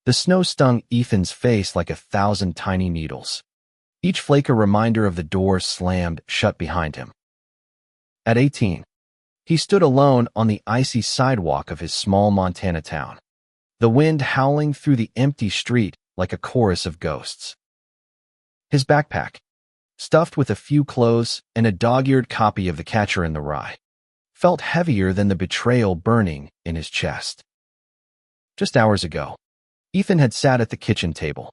The snow stung Ethan's face like 1,000 tiny needles, each flake a reminder of the door slammed shut behind him. At 18, he stood alone on the icy sidewalk of his small Montana town, the wind howling through the empty street like a chorus of ghosts. His backpack, stuffed with a few clothes and a dog-eared copy of The Catcher in the Rye, felt heavier than the betrayal burning in his chest. Just hours ago, Ethan had sat at the kitchen table,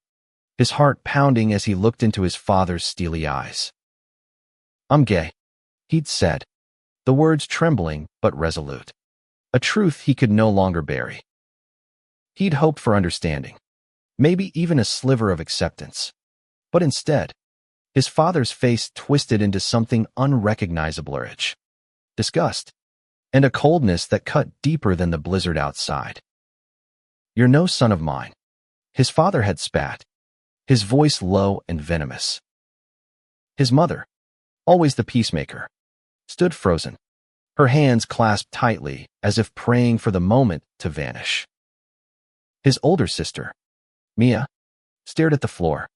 his heart pounding as he looked into his father's steely eyes. "I'm gay," he'd said, the words trembling but resolute, a truth he could no longer bury. He'd hoped for understanding, maybe even a sliver of acceptance, but instead, his father's face twisted into something unrecognizable: rage, disgust, and a coldness that cut deeper than the blizzard outside. "You're no son of mine," his father had spat, his voice low and venomous. His mother, always the peacemaker, stood frozen, her hands clasped tightly as if praying for the moment to vanish. His older sister, Mia, stared at the floor,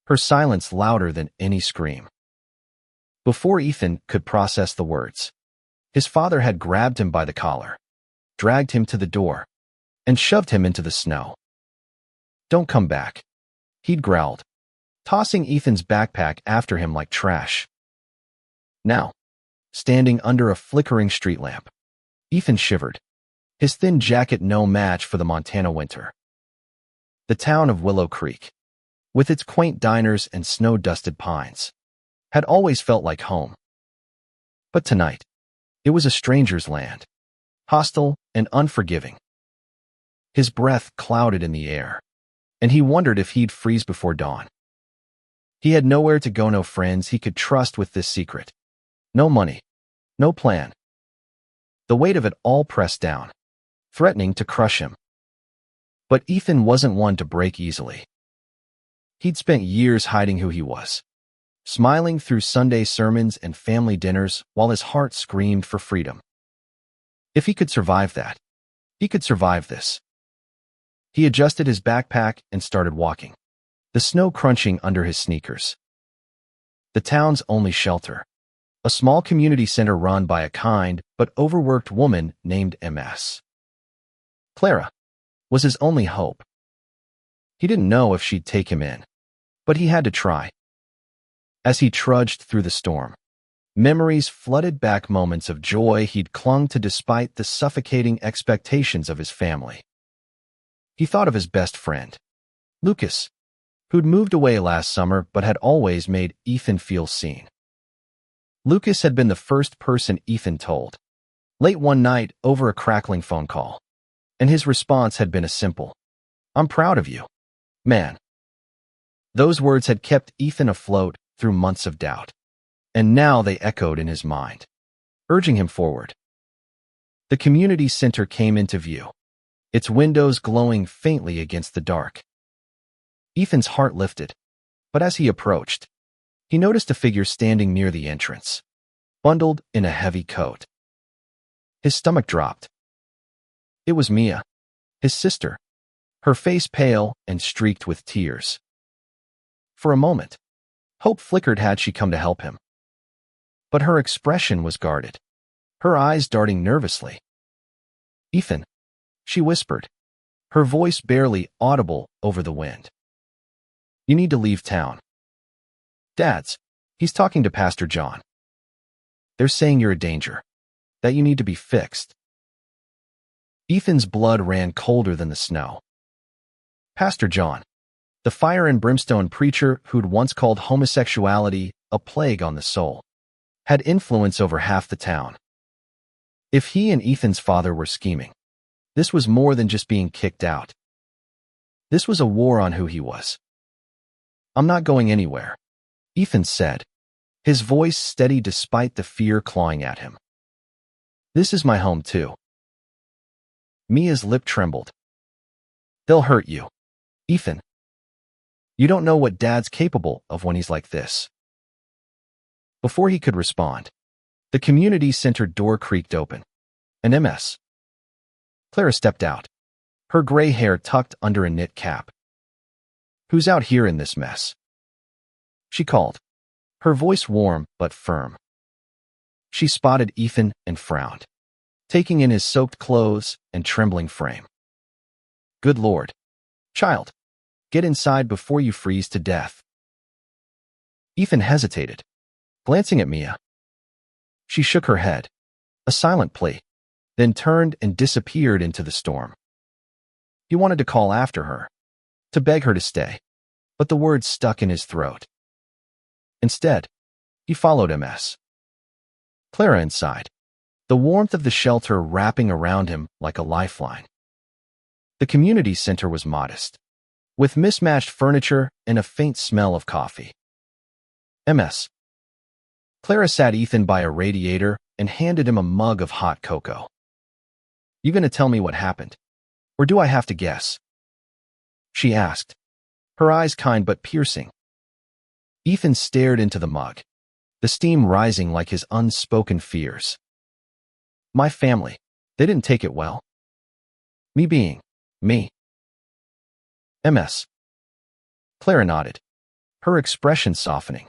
her silence louder than any scream. Before Ethan could process the words, his father had grabbed him by the collar, dragged him to the door, and shoved him into the snow. "Don't come back," he'd growled, tossing Ethan's backpack after him like trash. Now, standing under a flickering street lamp, Ethan shivered, his thin jacket no match for the Montana winter. The town of Willow Creek, with its quaint diners and snow-dusted pines, had always felt like home. But tonight, it was a stranger's land, hostile and unforgiving. His breath clouded in the air, and he wondered if he'd freeze before dawn. He had nowhere to go, no friends he could trust with this secret. No money, no plan. The weight of it all pressed down, threatening to crush him. But Ethan wasn't one to break easily. He'd spent years hiding who he was, smiling through Sunday sermons and family dinners while his heart screamed for freedom. If he could survive that, he could survive this. He adjusted his backpack and started walking, the snow crunching under his sneakers. The town's only shelter, a small community center run by a kind but overworked woman named Ms. Clara, was his only hope. He didn't know if she'd take him in, but he had to try. As he trudged through the storm, memories flooded back, moments of joy he'd clung to despite the suffocating expectations of his family. He thought of his best friend, Lucas, who'd moved away last summer but had always made Ethan feel seen. Lucas had been the first person Ethan told, late one night over a crackling phone call, and his response had been a simple, "I'm proud of you, man." Those words had kept Ethan afloat through months of doubt, and now they echoed in his mind, urging him forward. The community center came into view, its windows glowing faintly against the dark. Ethan's heart lifted, but as he approached, he noticed a figure standing near the entrance, bundled in a heavy coat. His stomach dropped. It was Mia, his sister, her face pale and streaked with tears. For a moment, hope flickered had she come to help him. But her expression was guarded, her eyes darting nervously. "Ethan," she whispered, her voice barely audible over the wind. "You need to leave town. Dad's, he's talking to Pastor John. They're saying you're a danger, that you need to be fixed." Ethan's blood ran colder than the snow. Pastor John, the fire and brimstone preacher who'd once called homosexuality a plague on the soul, had influence over half the town. If he and Ethan's father were scheming, this was more than just being kicked out. This was a war on who he was. "I'm not going anywhere," Ethan said, his voice steady despite the fear clawing at him. "This is my home too." Mia's lip trembled. "They'll hurt you, Ethan. You don't know what Dad's capable of when he's like this." Before he could respond, the community center door creaked open, and Ms. Clara stepped out, her gray hair tucked under a knit cap. "Who's out here in this mess?" she called, her voice warm but firm. She spotted Ethan and frowned, taking in his soaked clothes and trembling frame. "Good Lord, child, get inside before you freeze to death." Ethan hesitated, glancing at Mia. She shook her head, a silent plea, then turned and disappeared into the storm. He wanted to call after her, to beg her to stay, but the words stuck in his throat. Instead, he followed Ms. Clara inside, the warmth of the shelter wrapping around him like a lifeline. The community center was modest, with mismatched furniture and a faint smell of coffee. Ms. Clara sat Ethan by a radiator and handed him a mug of hot cocoa. "You gonna tell me what happened? Or do I have to guess?" she asked, her eyes kind but piercing. Ethan stared into the mug, the steam rising like his unspoken fears. "My family, they didn't take it well. Me being me." Ms. Clara nodded, her expression softening.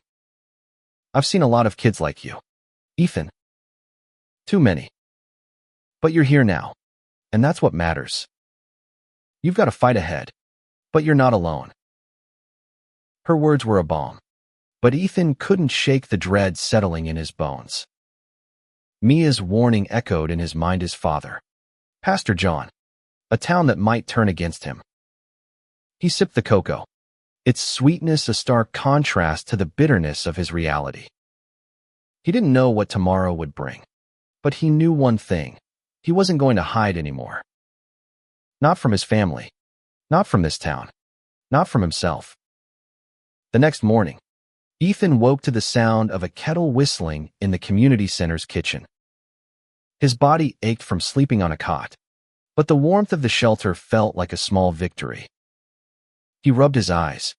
"I've seen a lot of kids like you, Ethan. Too many. But you're here now, and that's what matters. You've got a fight ahead, but you're not alone." Her words were a balm, but Ethan couldn't shake the dread settling in his bones. Mia's warning echoed in his mind: his father, Pastor John, a town that might turn against him. He sipped the cocoa, its sweetness a stark contrast to the bitterness of his reality. He didn't know what tomorrow would bring, but he knew one thing: he wasn't going to hide anymore. Not from his family, not from this town, not from himself. The next morning, Ethan woke to the sound of a kettle whistling in the community center's kitchen. His body ached from sleeping on a cot, but the warmth of the shelter felt like a small victory. He rubbed his eyes,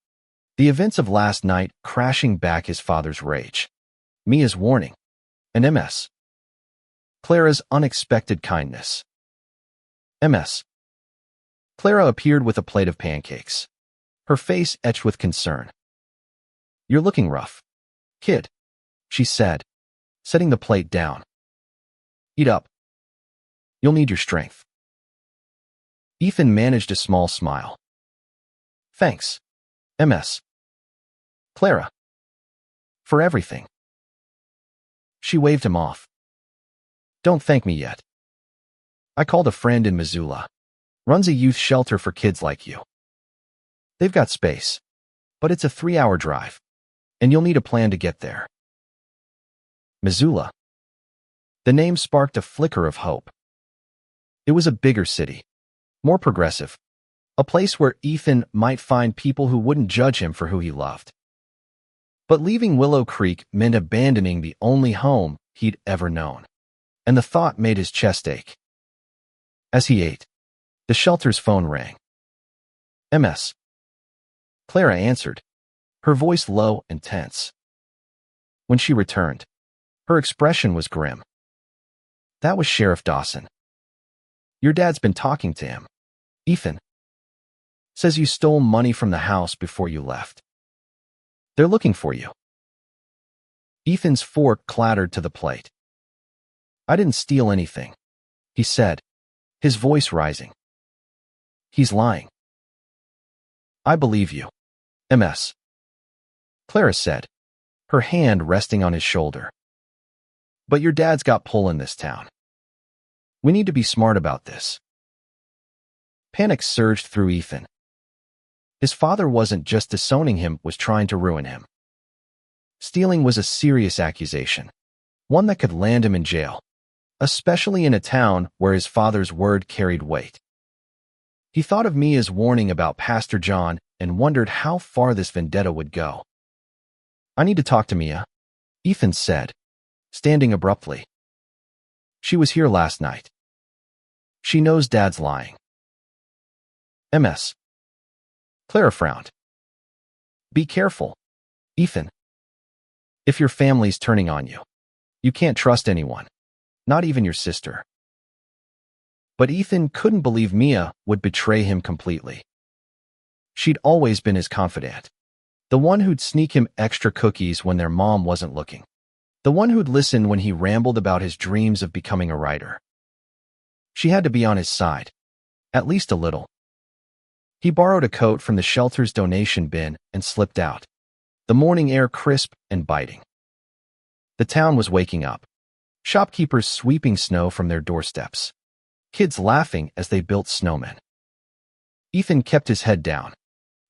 the events of last night crashing back his father's rage, Mia's warning, and Ms. Clara's unexpected kindness. Ms. Clara appeared with a plate of pancakes, her face etched with concern. "You're looking rough, kid," she said, setting the plate down. "Eat up. You'll need your strength." Ethan managed a small smile. "Thanks, Ms. Clara, for everything." She waved him off. "Don't thank me yet. I called a friend in Missoula, runs a youth shelter for kids like you. They've got space, but it's a 3-hour drive, and you'll need a plan to get there." Missoula. The name sparked a flicker of hope. It was a bigger city, more progressive, a place where Ethan might find people who wouldn't judge him for who he loved. But leaving Willow Creek meant abandoning the only home he'd ever known, and the thought made his chest ache. As he ate, the shelter's phone rang. "Ms. Clara answered, her voice low and tense. When she returned, her expression was grim. "That was Sheriff Dawson. Your dad's been talking to him. Ethan. Says you stole money from the house before you left. They're looking for you." Ethan's fork clattered to the plate. "I didn't steal anything," he said, his voice rising. "He's lying." "I believe you, Ms. Clara said, her hand resting on his shoulder. "But your dad's got pull in this town. We need to be smart about this." Panic surged through Ethan. His father wasn't just disowning him, was trying to ruin him. Stealing was a serious accusation, one that could land him in jail, especially in a town where his father's word carried weight. He thought of Mia's warning about Pastor John and wondered how far this vendetta would go. "I need to talk to Mia," Ethan said, standing abruptly. "She was here last night. She knows Dad's lying." "Ms. Clara frowned. "Be careful, Ethan. If your family's turning on you, you can't trust anyone, not even your sister." But Ethan couldn't believe Mia would betray him completely. She'd always been his confidant. The one who'd sneak him extra cookies when their mom wasn't looking. The one who'd listen when he rambled about his dreams of becoming a writer. She had to be on his side. At least a little. He borrowed a coat from the shelter's donation bin and slipped out. The morning air crisp and biting. The town was waking up. Shopkeepers sweeping snow from their doorsteps. Kids laughing as they built snowmen. Ethan kept his head down,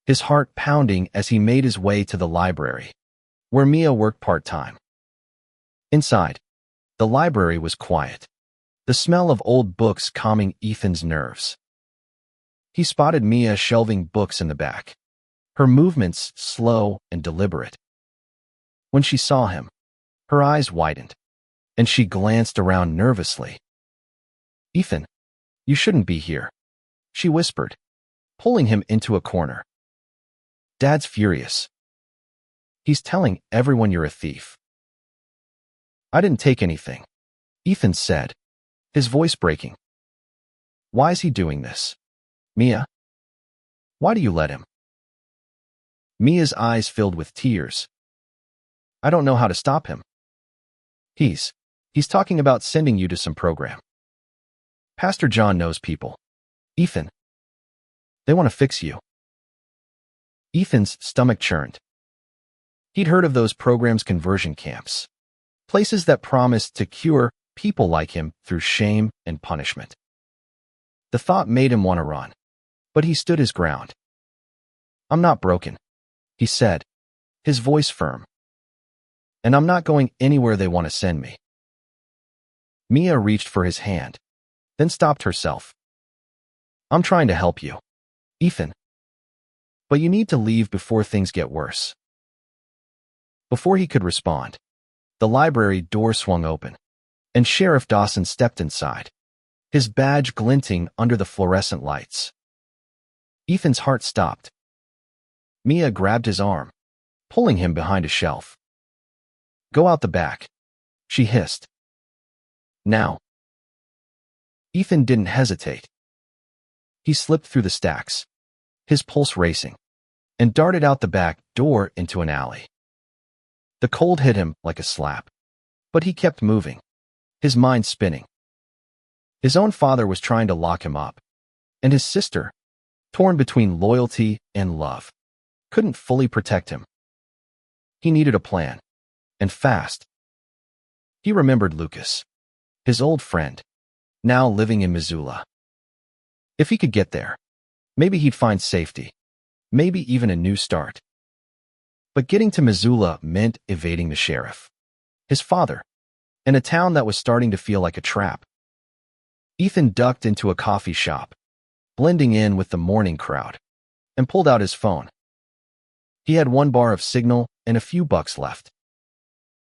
his heart pounding as he made his way to the library, where Mia worked part-time. Inside, the library was quiet, the smell of old books calming Ethan's nerves. He spotted Mia shelving books in the back, her movements slow and deliberate. When she saw him, her eyes widened, and she glanced around nervously. "Ethan, you shouldn't be here," she whispered, pulling him into a corner. "Dad's furious. He's telling everyone you're a thief." "I didn't take anything," Ethan said, his voice breaking. "Why is he doing this? Mia? Why do you let him?" Mia's eyes filled with tears. "I don't know how to stop him. He's talking about sending you to some program. Pastor John knows people. Ethan. They want to fix you." Ethan's stomach churned. He'd heard of those programs, conversion camps, places that promised to cure people like him through shame and punishment. The thought made him want to run, but he stood his ground. "I'm not broken," he said, his voice firm. "And I'm not going anywhere they want to send me." Mia reached for his hand, then stopped herself. "I'm trying to help you, Ethan. But you need to leave before things get worse." Before he could respond, the library door swung open, and Sheriff Dawson stepped inside, his badge glinting under the fluorescent lights. Ethan's heart stopped. Mia grabbed his arm, pulling him behind a shelf. "Go out the back," she hissed. "Now." Ethan didn't hesitate. He slipped through the stacks, his pulse racing, and darted out the back door into an alley. The cold hit him like a slap, but he kept moving, his mind spinning. His own father was trying to lock him up, and his sister, torn between loyalty and love, couldn't fully protect him. He needed a plan, and fast. He remembered Lucas, his old friend, now living in Missoula. If he could get there, maybe he'd find safety, maybe even a new start. But getting to Missoula meant evading the sheriff, his father, and a town that was starting to feel like a trap. Ethan ducked into a coffee shop, blending in with the morning crowd, and pulled out his phone. He had 1 bar of signal and a few bucks left.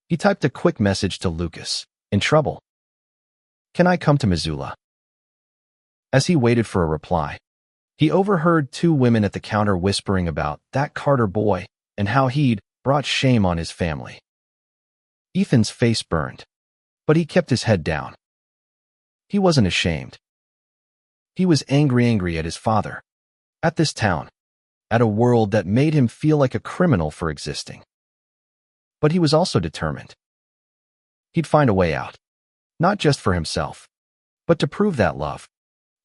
He typed a quick message to Lucas, in trouble. "Can I come to Missoula?" As he waited for a reply, he overheard 2 women at the counter whispering about that Carter boy and how he'd brought shame on his family. Ethan's face burned, but he kept his head down. He wasn't ashamed. He was angry at his father, at this town, at a world that made him feel like a criminal for existing. But he was also determined. He'd find a way out, not just for himself, but to prove that love,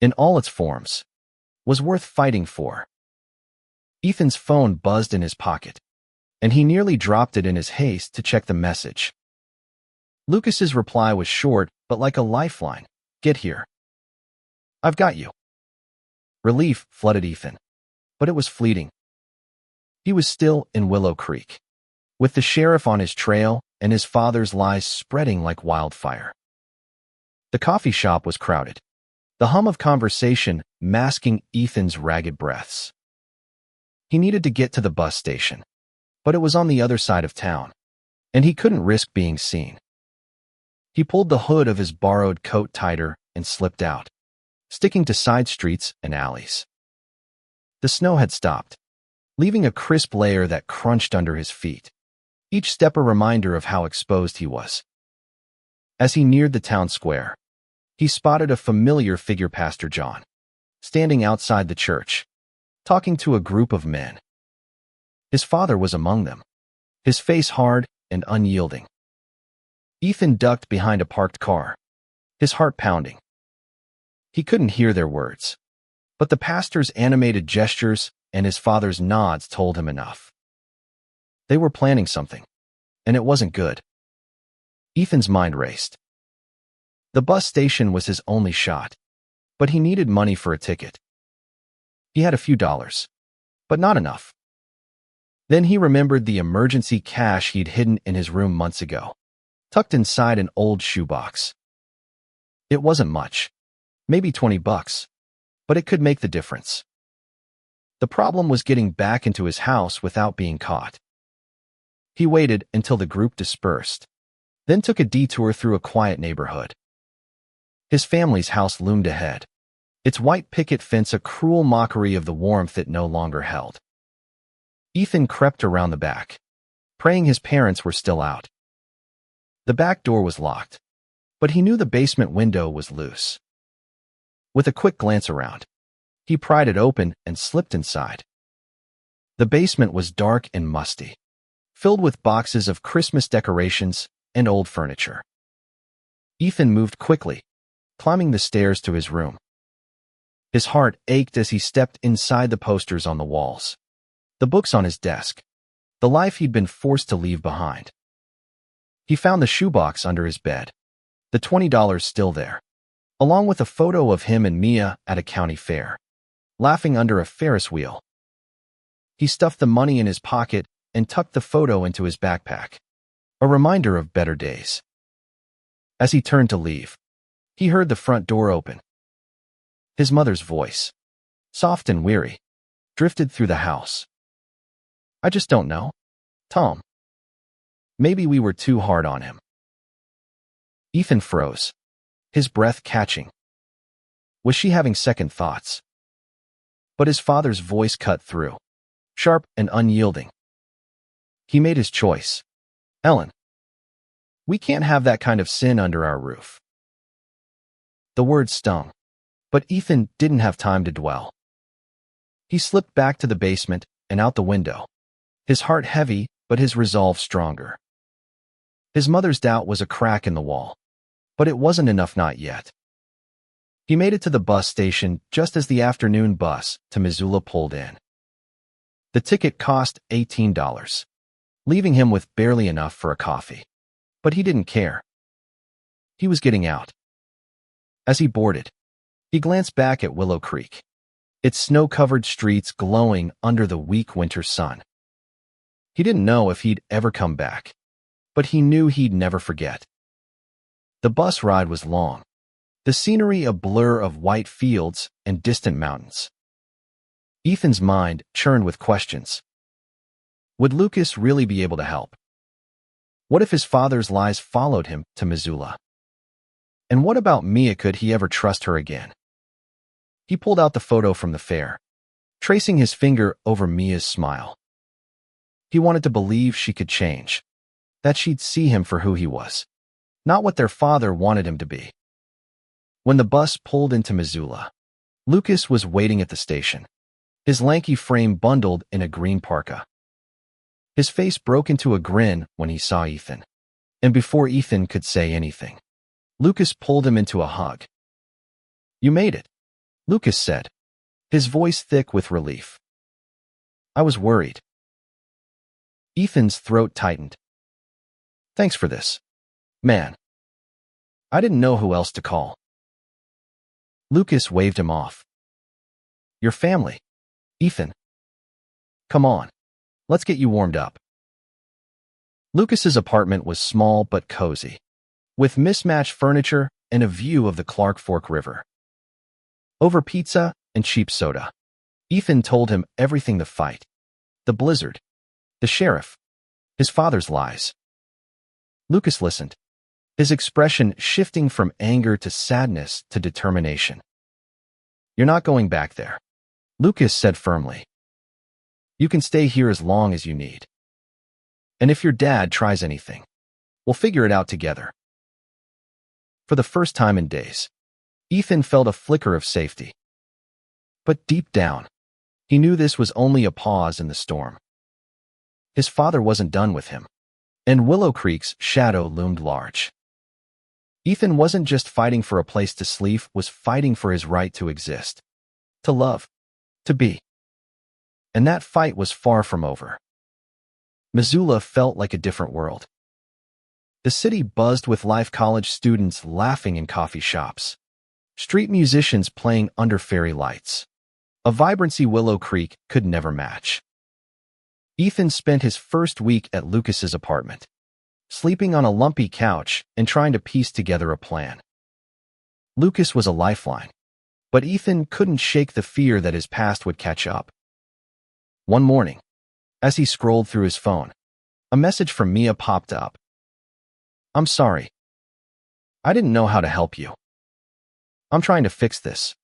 in all its forms, was worth fighting for. Ethan's phone buzzed in his pocket, and he nearly dropped it in his haste to check the message. Lucas's reply was short, but like a lifeline. "Get here. I've got you." Relief flooded Ethan, but it was fleeting. He was still in Willow Creek, with the sheriff on his trail and his father's lies spreading like wildfire. The coffee shop was crowded, the hum of conversation masking Ethan's ragged breaths. He needed to get to the bus station, but it was on the other side of town, and he couldn't risk being seen. He pulled the hood of his borrowed coat tighter and slipped out, sticking to side streets and alleys. The snow had stopped, leaving a crisp layer that crunched under his feet, each step a reminder of how exposed he was. As he neared the town square, he spotted a familiar figure, Pastor John, standing outside the church, talking to a group of men. His father was among them, his face hard and unyielding. Ethan ducked behind a parked car, his heart pounding. He couldn't hear their words, but the pastor's animated gestures and his father's nods told him enough. They were planning something, and it wasn't good. Ethan's mind raced. The bus station was his only shot, but he needed money for a ticket. He had a few dollars, but not enough. Then he remembered the emergency cash he'd hidden in his room months ago, tucked inside an old shoebox. It wasn't much, maybe $20, but it could make the difference. The problem was getting back into his house without being caught. He waited until the group dispersed, then took a detour through a quiet neighborhood. His family's house loomed ahead, its white picket fence a cruel mockery of the warmth it no longer held. Ethan crept around the back, praying his parents were still out. The back door was locked, but he knew the basement window was loose. With a quick glance around, he pried it open and slipped inside. The basement was dark and musty, filled with boxes of Christmas decorations and old furniture. Ethan moved quickly, climbing the stairs to his room. His heart ached as he stepped inside the posters on the walls, the books on his desk, the life he'd been forced to leave behind. He found the shoebox under his bed, the $20 still there, along with a photo of him and Mia at a county fair, laughing under a Ferris wheel. He stuffed the money in his pocket and tucked the photo into his backpack, a reminder of better days. As he turned to leave, he heard the front door open. His mother's voice, soft and weary, drifted through the house. "I just don't know, Tom. Maybe we were too hard on him." Ethan froze, his breath catching. Was she having second thoughts? But his father's voice cut through, sharp and unyielding. He made his choice. "Ellen, we can't have that kind of sin under our roof." The words stung, but Ethan didn't have time to dwell. He slipped back to the basement and out the window, his heart heavy but his resolve stronger. His mother's doubt was a crack in the wall, but it wasn't enough, not yet. He made it to the bus station just as the afternoon bus to Missoula pulled in. The ticket cost $18, leaving him with barely enough for a coffee. But he didn't care. He was getting out. As he boarded, he glanced back at Willow Creek, its snow-covered streets glowing under the weak winter sun. He didn't know if he'd ever come back, but he knew he'd never forget. The bus ride was long, the scenery a blur of white fields and distant mountains. Ethan's mind churned with questions. Would Lucas really be able to help? What if his father's lies followed him to Missoula? And what about Mia? Could he ever trust her again? He pulled out the photo from the fair, tracing his finger over Mia's smile. He wanted to believe she could change, that she'd see him for who he was, not what their father wanted him to be. When the bus pulled into Missoula, Lucas was waiting at the station, his lanky frame bundled in a green parka. His face broke into a grin when he saw Ethan, and before Ethan could say anything, Lucas pulled him into a hug. "You made it," Lucas said, his voice thick with relief. "I was worried." Ethan's throat tightened. "Thanks for this, man. I didn't know who else to call." Lucas waved him off. "Your family, Ethan. Come on, let's get you warmed up." Lucas's apartment was small but cozy, with mismatched furniture and a view of the Clark Fork River. Over pizza and cheap soda, Ethan told him everything: the fight, the blizzard, the sheriff, his father's lies. Lucas listened, his expression shifting from anger to sadness to determination. "You're not going back there," Lucas said firmly. "You can stay here as long as you need. And if your dad tries anything, we'll figure it out together." For the first time in days, Ethan felt a flicker of safety. But deep down, he knew this was only a pause in the storm. His father wasn't done with him, and Willow Creek's shadow loomed large. Ethan wasn't just fighting for a place to sleep, was fighting for his right to exist, to love, to be. And that fight was far from over. Missoula felt like a different world. The city buzzed with live, college students laughing in coffee shops, street musicians playing under fairy lights, a vibrancy Willow Creek could never match. Ethan spent his first week at Lucas's apartment, sleeping on a lumpy couch and trying to piece together a plan. Lucas was a lifeline, but Ethan couldn't shake the fear that his past would catch up. One morning, as he scrolled through his phone, a message from Mia popped up. "I'm sorry. I didn't know how to help you. I'm trying to fix this."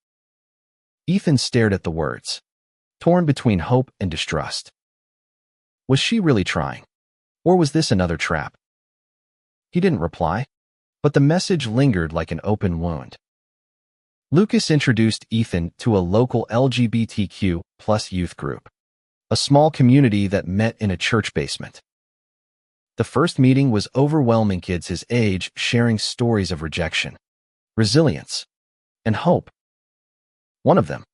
Ethan stared at the words, torn between hope and distrust. Was she really trying? Or was this another trap? He didn't reply, but the message lingered like an open wound. Lucas introduced Ethan to a local LGBTQ+ youth group, a small community that met in a church basement. The first meeting was overwhelming, kids his age sharing stories of rejection, resilience, and hope. One of them,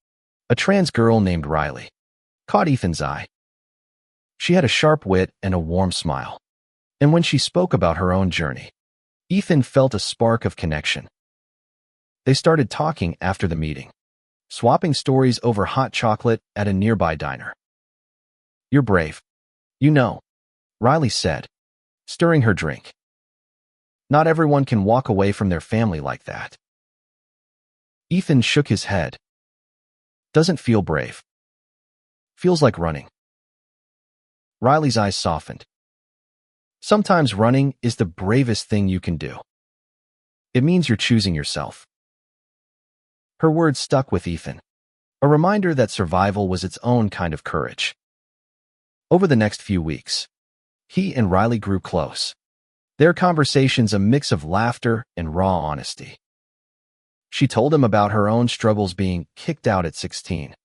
a trans girl named Riley, caught Ethan's eye. She had a sharp wit and a warm smile, and when she spoke about her own journey, Ethan felt a spark of connection. They started talking after the meeting, swapping stories over hot chocolate at a nearby diner. "You're brave. You know," Riley said, stirring her drink. "Not everyone can walk away from their family like that." Ethan shook his head. "Doesn't feel brave. Feels like running." Riley's eyes softened. "Sometimes running is the bravest thing you can do. It means you're choosing yourself." Her words stuck with Ethan, a reminder that survival was its own kind of courage. Over the next few weeks, he and Riley grew close, their conversations a mix of laughter and raw honesty. She told him about her own struggles being kicked out at 16,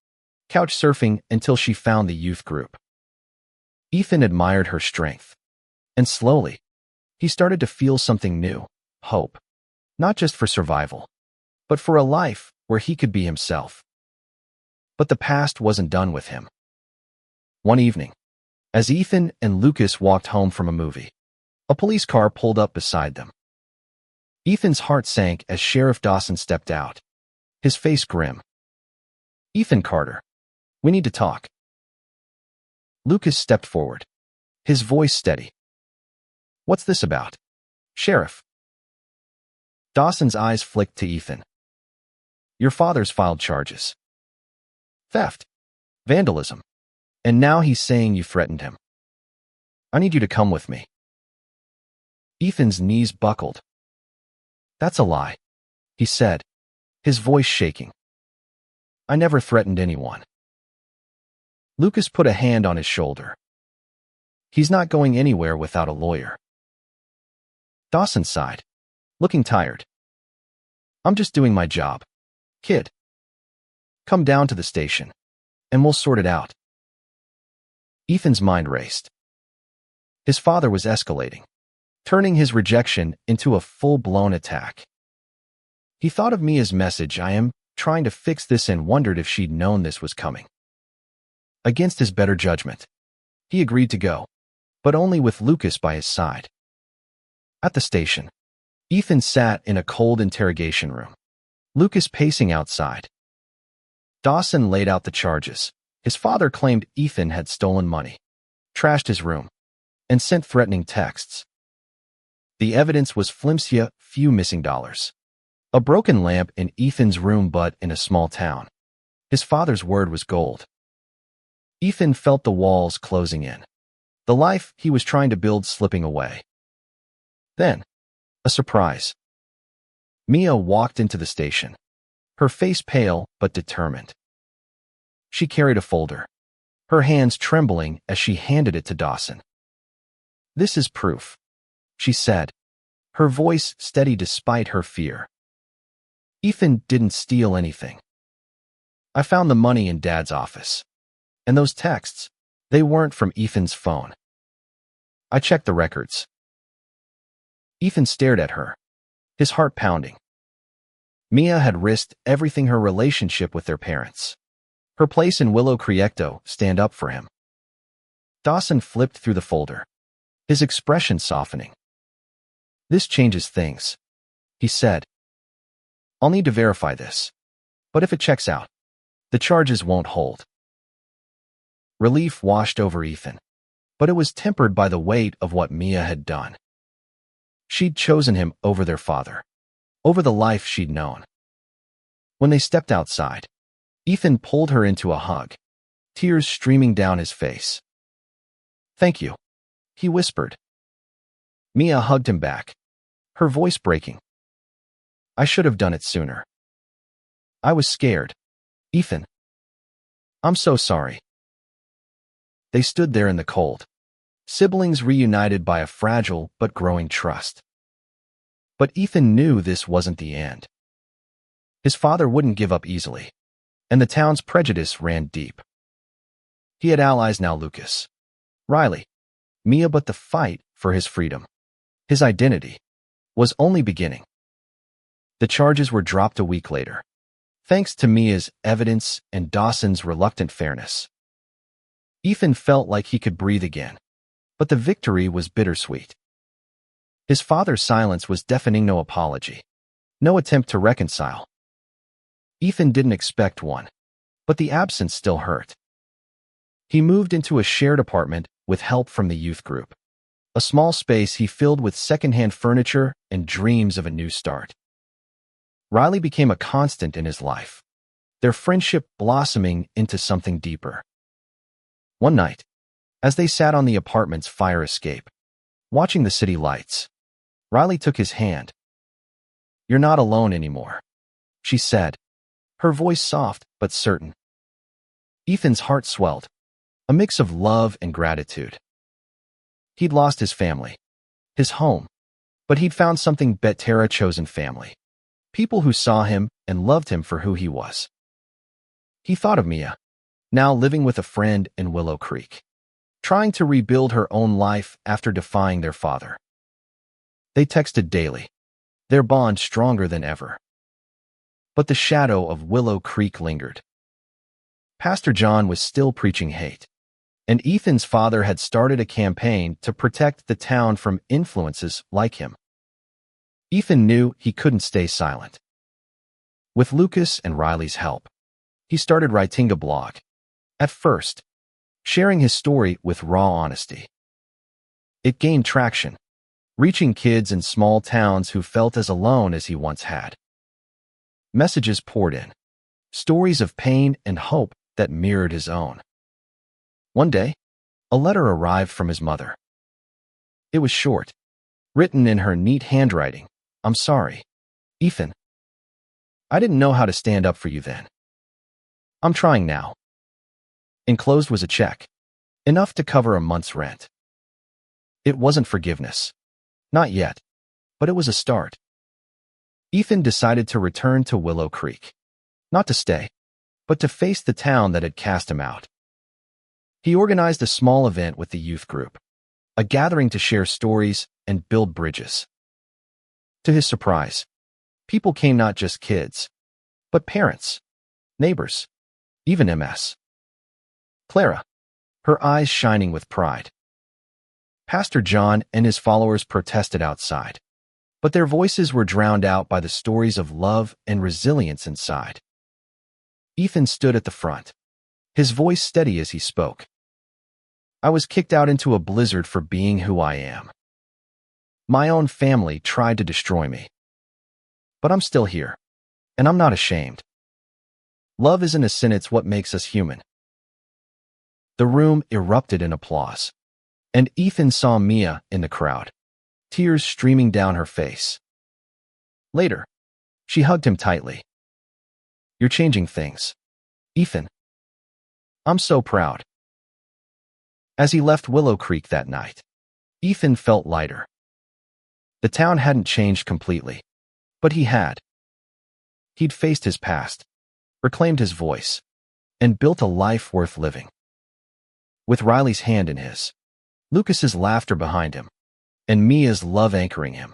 couch surfing until she found the youth group. Ethan admired her strength, and slowly, he started to feel something new, hope, not just for survival, but for a life where he could be himself. But the past wasn't done with him. One evening, as Ethan and Lucas walked home from a movie, a police car pulled up beside them. Ethan's heart sank as Sheriff Dawson stepped out, his face grim. "Ethan Carter, we need to talk." Lucas stepped forward, his voice steady. "What's this about, Sheriff?" Dawson's eyes flicked to Ethan. "Your father's filed charges. Theft, vandalism, and now he's saying you threatened him. I need you to come with me." Ethan's knees buckled. "That's a lie," he said, his voice shaking. "I never threatened anyone." Lucas put a hand on his shoulder. "He's not going anywhere without a lawyer." Dawson sighed, looking tired. "I'm just doing my job, kid. Come down to the station, and we'll sort it out." Ethan's mind raced. His father was escalating, turning his rejection into a full-blown attack. He thought of Mia's message, "I am trying to fix this," and wondered if she'd known this was coming. Against his better judgment, he agreed to go, but only with Lucas by his side. At the station, Ethan sat in a cold interrogation room, Lucas pacing outside. Dawson laid out the charges. His father claimed Ethan had stolen money, trashed his room, and sent threatening texts. The evidence was flimsy, few missing dollars, a broken lamp in Ethan's room, but in a small town, his father's word was gold. Ethan felt the walls closing in, the life he was trying to build slipping away. Then, a surprise. Mia walked into the station, her face pale but determined. She carried a folder, her hands trembling as she handed it to Dawson. "This is proof," she said, her voice steady despite her fear. Ethan didn't steal anything. I found the money in Dad's office. And those texts, they weren't from Ethan's phone. I checked the records. Ethan stared at her, his heart pounding. Mia had risked everything, her relationship with their parents, her place in Willow Creek, to stand up for him. Dawson flipped through the folder, his expression softening. "This changes things," he said. "I'll need to verify this. But if it checks out, the charges won't hold." Relief washed over Ethan, but it was tempered by the weight of what Mia had done. She'd chosen him over their father, over the life she'd known. When they stepped outside, Ethan pulled her into a hug, tears streaming down his face. "Thank you," he whispered. Mia hugged him back, her voice breaking. "I should have done it sooner. I was scared. Ethan. I'm so sorry." They stood there in the cold, siblings reunited by a fragile but growing trust. But Ethan knew this wasn't the end. His father wouldn't give up easily, and the town's prejudice ran deep. He had allies now: Lucas, Riley, Mia, but the fight for his freedom, his identity, was only beginning. The charges were dropped a week later, thanks to Mia's evidence and Dawson's reluctant fairness. Ethan felt like he could breathe again, but the victory was bittersweet. His father's silence was deafening: no apology, no attempt to reconcile. Ethan didn't expect one, but the absence still hurt. He moved into a shared apartment with help from the youth group, a small space he filled with secondhand furniture and dreams of a new start. Riley became a constant in his life, their friendship blossoming into something deeper. One night, as they sat on the apartment's fire escape, watching the city lights, Riley took his hand. "You're not alone anymore," she said, her voice soft but certain. Ethan's heart swelled, a mix of love and gratitude. He'd lost his family, his home, but he'd found something better: a chosen family, people who saw him and loved him for who he was. He thought of Mia, now living with a friend in Willow Creek, trying to rebuild her own life after defying their father. They texted daily, their bond stronger than ever. But the shadow of Willow Creek lingered. Pastor John was still preaching hate, and Ethan's father had started a campaign to protect the town from influences like him. Ethan knew he couldn't stay silent. With Lucas and Riley's help, he started writing a blog. At first, sharing his story with raw honesty. It gained traction, reaching kids in small towns who felt as alone as he once had. Messages poured in, stories of pain and hope that mirrored his own. One day, a letter arrived from his mother. It was short, written in her neat handwriting. "I'm sorry, Ethan. I didn't know how to stand up for you then. I'm trying now." Enclosed was a check, enough to cover a month's rent. It wasn't forgiveness. Not yet, but it was a start. Ethan decided to return to Willow Creek, not to stay, but to face the town that had cast him out. He organized a small event with the youth group, a gathering to share stories and build bridges. To his surprise, people came: not just kids, but parents, neighbors, even Ms. Clara, her eyes shining with pride. Pastor John and his followers protested outside, but their voices were drowned out by the stories of love and resilience inside. Ethan stood at the front, his voice steady as he spoke. "I was kicked out into a blizzard for being who I am. My own family tried to destroy me. But I'm still here, and I'm not ashamed. Love isn't a sin, it's what makes us human." The room erupted in applause, and Ethan saw Mia in the crowd, tears streaming down her face. Later, she hugged him tightly. "You're changing things, Ethan. I'm so proud." As he left Willow Creek that night, Ethan felt lighter. The town hadn't changed completely, but he had. He'd faced his past, reclaimed his voice, and built a life worth living. With Riley's hand in his, Lucas's laughter behind him, and Mia's love anchoring him,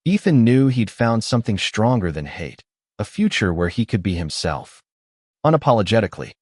Ethan knew he'd found something stronger than hate, a future where he could be himself, unapologetically.